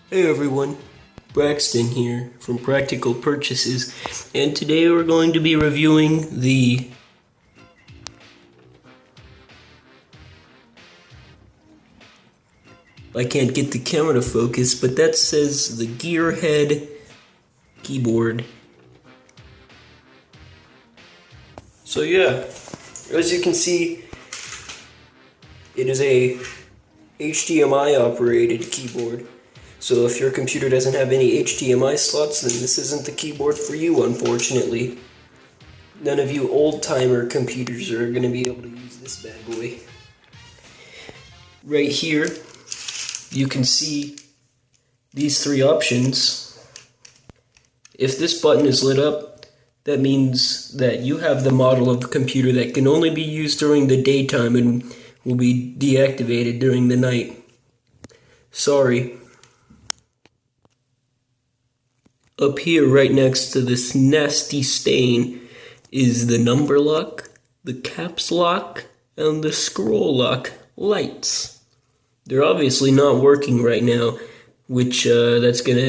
Hey everyone, Braxton here from Practical Purchases, and today we're going to be reviewing the I can't get the camera to focus, but that says the Gearhead keyboard. So yeah, as you can see, it is a HDMI operated keyboard. So if your computer doesn't have any HDMI slots, then this isn't the keyboard for you, unfortunately. None of you old-timer computers are going to be able to use this bad boy. Right here, you can see these three options. If this button is lit up, that means that you have the model of the computer that can only be used during the daytime and will be deactivated during the night. Sorry. Up here, right next to this nasty stain, is the number lock, the caps lock, and the scroll lock lights. They're obviously not working right now, which that's gonna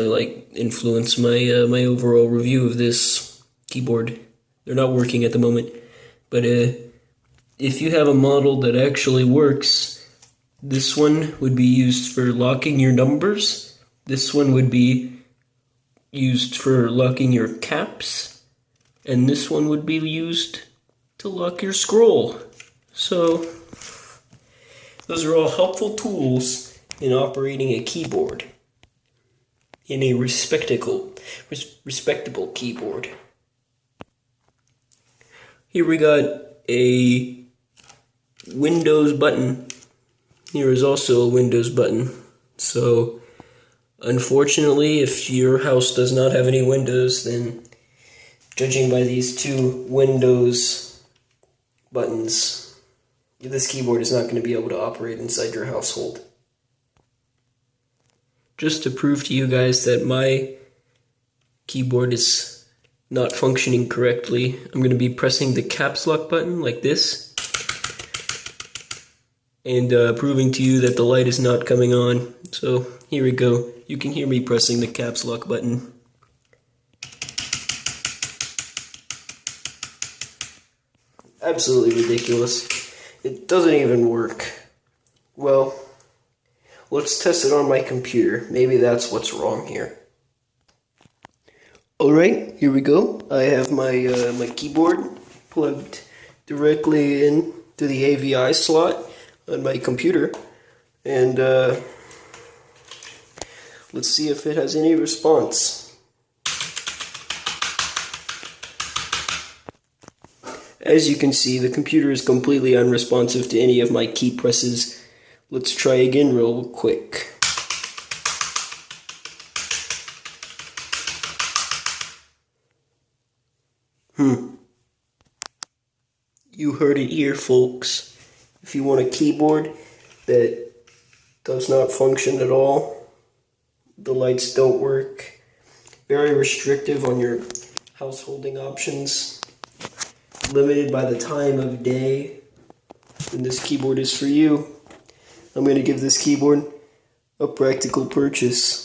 like influence my my overall review of this keyboard. They're not working at the moment, but if you have a model that actually works, this one would be used for locking your numbers. This one would be used for locking your caps. And this one would be used to lock your scroll. So, those are all helpful tools in operating a keyboard. In a respectable keyboard. Here we got a Windows button. Here is also a Windows button. So, unfortunately, if your house does not have any windows, then judging by these two Windows buttons, this keyboard is not going to be able to operate inside your household. Just to prove to you guys that my keyboard is not functioning correctly, I'm going to be pressing the caps lock button like this. And proving to you that the light is not coming on. So here we go. You can hear me pressing the caps lock button. Absolutely ridiculous. It doesn't even work. Well, let's test it on my computer. Maybe that's what's wrong here. Alright, here we go. I have my my keyboard plugged directly in to the AVI slot on my computer, and let's see if it has any response. As you can see, the computer is completely unresponsive to any of my key presses. Let's try again real quick. You heard it here, folks. If you want a keyboard that does not function at all, the lights don't work, very restrictive on your householding options, limited by the time of day, then this keyboard is for you. I'm going to give this keyboard a practical purchase.